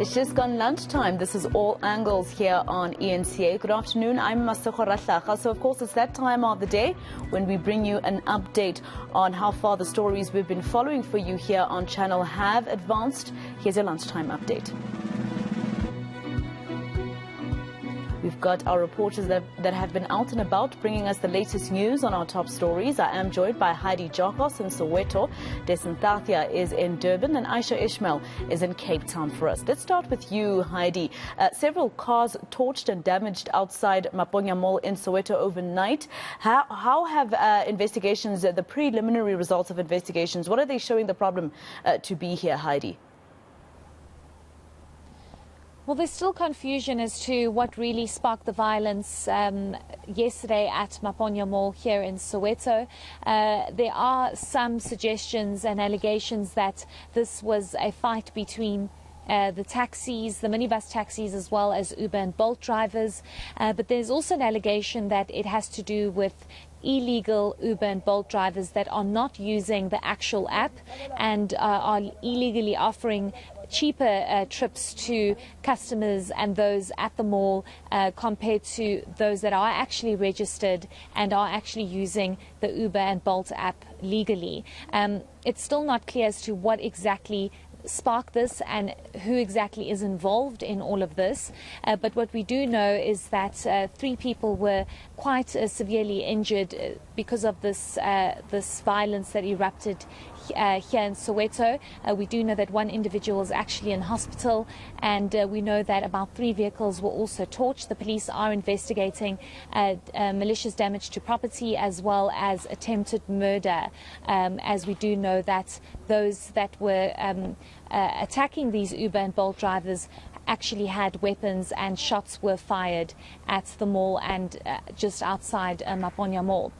It's just gone lunchtime. This is All Angles here on eNCA. Good afternoon. I'm Maseko Ratlaga. So, of course, it's that time of the day when we bring you an update on how far the stories we've been following for you here on Channel have advanced. Here's your lunchtime update. We've got our reporters that have been out and about bringing us the latest news on our top stories. I am joined by Heidi Giokos in Soweto. Dasen Thathiah is in Durban and Ayesha Ismail is in Cape Town for us. Let's start with you, Heidi. Several cars torched and damaged outside Maponya Mall in Soweto overnight. How have investigations, the preliminary results of investigations, what are they showing the problem to be here, Heidi? Well, there's still confusion as to what really sparked the violence yesterday at Maponya Mall here in Soweto. There are some suggestions and allegations that this was a fight between the taxis, the minibus taxis, as well as Uber and Bolt drivers. But there's also an allegation that it has to do with illegal Uber and Bolt drivers that are not using the actual app and are illegally offering cheaper trips to customers and those at the mall compared to those that are actually registered and are actually using the Uber and Bolt app legally. It's still not clear as to what exactly sparked this and who exactly is involved in all of this. But what we do know is that 3 people were quite severely injured because of this violence that erupted here in Soweto. We do know that 1 individual is actually in hospital, and we know that about 3 vehicles were also torched. The police are investigating malicious damage to property as well as attempted murder, as we do know that those that were attacking these Uber and Bolt drivers actually had weapons and shots were fired at the mall and just outside Maponya Mall.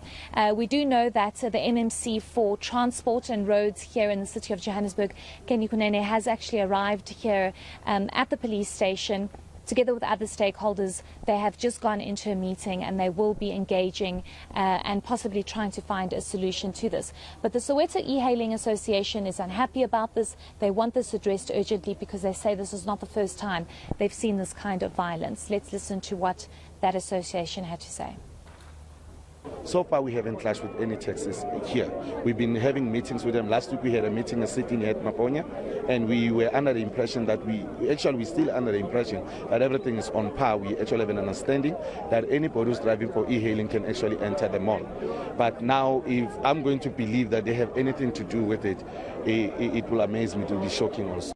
We do know that the MMC for Transport and Roads here in the city of Johannesburg, Kenny Kunene, has actually arrived here at the police station. Together with other stakeholders, they have just gone into a meeting and they will be engaging and possibly trying to find a solution to this. But the Soweto E-Hailing Association is unhappy about this. They want this addressed urgently because they say this is not the first time they've seen this kind of violence. Let's listen to what that association had to say. So far, we haven't clashed with any taxis here. We've been having meetings with them. Last week, we had a meeting sitting at Maponya, and we were under the impression that we're still under the impression that everything is on par. We actually have an understanding that anybody who's driving for e-hailing can actually enter the mall. But now, if I'm going to believe that they have anything to do with it, it will amaze me, to be shocking also.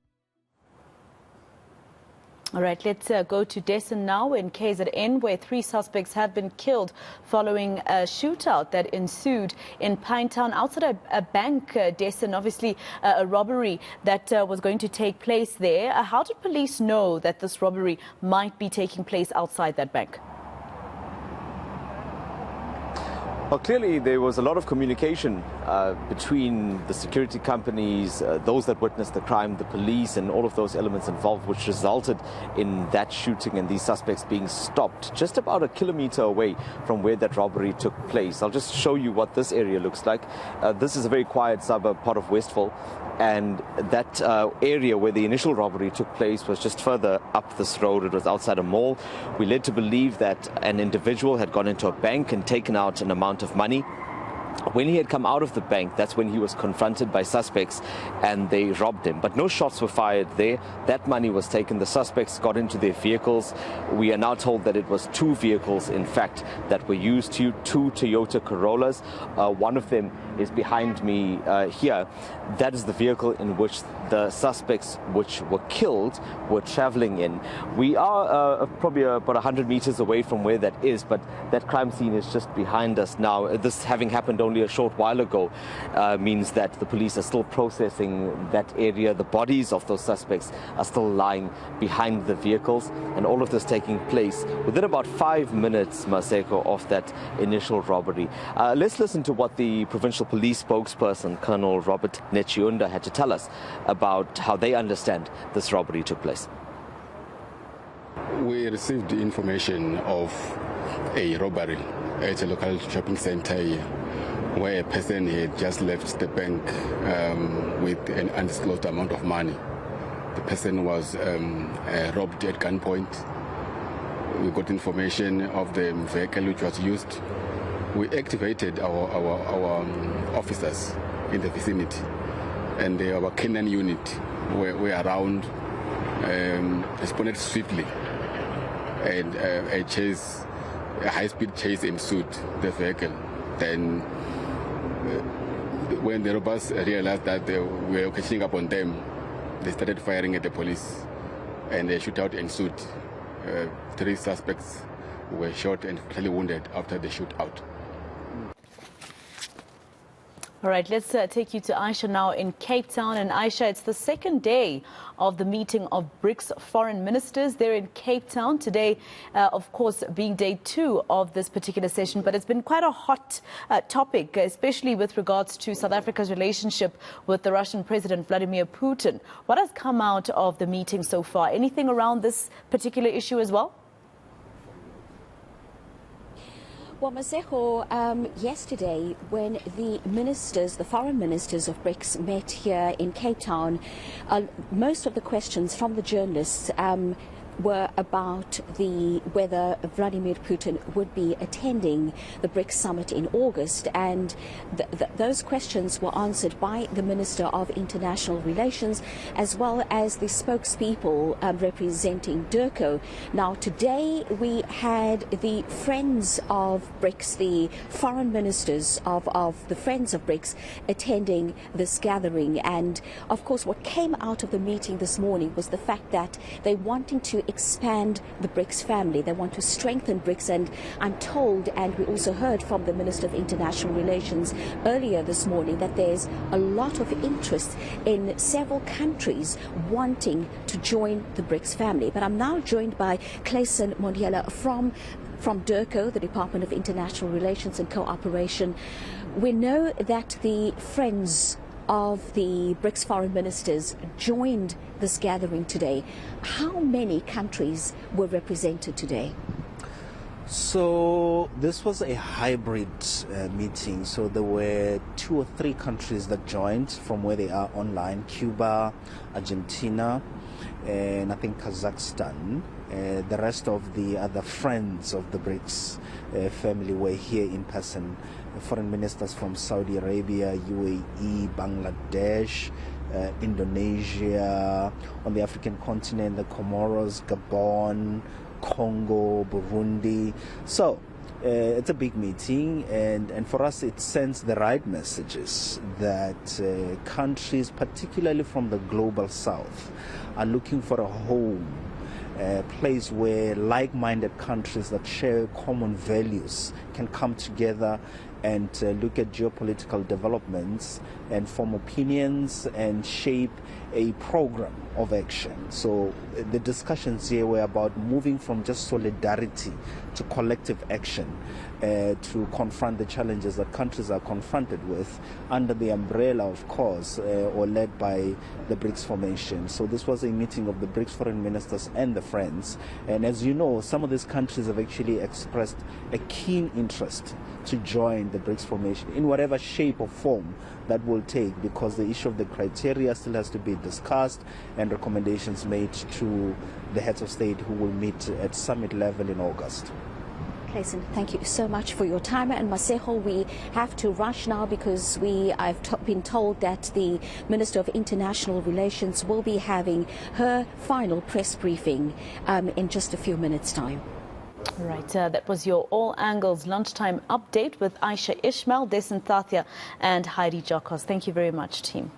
All right, let's go to Dasen now in KZN, where 3 suspects have been killed following a shootout that ensued in Pinetown outside a bank. Dasen, obviously a robbery that was going to take place there. How did police know that this robbery might be taking place outside that bank? Well, clearly there was a lot of communication between the security companies, those that witnessed the crime, the police, and all of those elements involved, which resulted in that shooting and these suspects being stopped just about a kilometer away from where that robbery took place. I'll just show you what this area looks like. This is a very quiet suburb, part of Westville, and that area where the initial robbery took place was just further up this road. It was outside a mall. We're led to believe that an individual had gone into a bank and taken out an amount of money. When he had come out of the bank, that's when he was confronted by suspects and they robbed him. But no shots were fired there. That money was taken. The suspects got into their vehicles. We are now told that it was 2 vehicles, in fact, that were used, 2 Toyota Corollas. One of them is behind me here. That is the vehicle in which the suspects which were killed were traveling in. We are probably about 100 meters away from where that is, but that crime scene is just behind us now. This having happened only a short while ago means that the police are still processing that area. The bodies of those suspects are still lying behind the vehicles, and all of this taking place within about 5 minutes, Maseko, of that initial robbery. Let's listen to what the provincial police spokesperson, Colonel Robert Nechiunda, had to tell us about how they understand this robbery took place. We received information of a robbery at a local shopping center here, where a person had just left the bank with an undisclosed amount of money. the person was robbed at gunpoint. We got information of the vehicle which was used. We activated our officers in the vicinity, and our canine unit were around, responded swiftly, and a high-speed chase ensued the vehicle. Then when the robbers realized that they were catching up on them, they started firing at the police, and a shootout ensued. 3 suspects were shot and fatally wounded after the shootout. All right, let's take you to Ayesha now in Cape Town. And Ayesha, it's the second day of the meeting of BRICS foreign ministers there in Cape Town. Today, of course, being day 2 of this particular session. But it's been quite a hot topic, especially with regards to South Africa's relationship with the Russian President Vladimir Putin. What has come out of the meeting so far? Anything around this particular issue as well? Well, Masejo, yesterday when the foreign ministers of BRICS met here in Cape Town, most of the questions from the journalists were about whether Vladimir Putin would be attending the BRICS summit in August, and those questions were answered by the Minister of International Relations as well as the spokespeople representing DIRCO. Now today we had the Friends of BRICS, the foreign ministers of the Friends of BRICS attending this gathering, and of course what came out of the meeting this morning was the fact that they're wanting to expand the BRICS family. They want to strengthen BRICS, and I'm told, and we also heard from the Minister of International Relations earlier this morning, that there's a lot of interest in several countries wanting to join the BRICS family. But I'm now joined by Clayson Mondiela from DIRCO, the Department of International Relations and Cooperation. We know that the Friends of the BRICS foreign ministers joined this gathering today. How many countries were represented today? So this was a hybrid meeting. So there were 2 or 3 countries that joined from where they are online: Cuba, Argentina, and I think Kazakhstan. The rest of the other friends of the BRICS family were here in person. Foreign ministers from Saudi Arabia, UAE, Bangladesh, Indonesia, on the African continent, the Comoros, Gabon, Congo, Burundi. So it's a big meeting, and for us it sends the right messages that countries, particularly from the global south, are looking for a home, a place where like-minded countries that share common values can come together and look at geopolitical developments and form opinions and shape a program of action. So the discussions here were about moving from just solidarity to collective action to confront the challenges that countries are confronted with under the umbrella, of course, or led by the BRICS formation. So this was a meeting of the BRICS foreign ministers and the Friends. And as you know, some of these countries have actually expressed a keen interest to join the BRICS formation in whatever shape or form that will take, because the issue of the criteria still has to be discussed and recommendations made to the heads of state who will meet at summit level in August. Clayson, thank you so much for your time. And Masejo, we have to rush now because I've been told that the Minister of International Relations will be having her final press briefing in just a few minutes' time. All right, that was your All Angles Lunchtime update with Ayesha, Ismail, Dasen, Thathiah and Heidi Giokos. Thank you very much, team.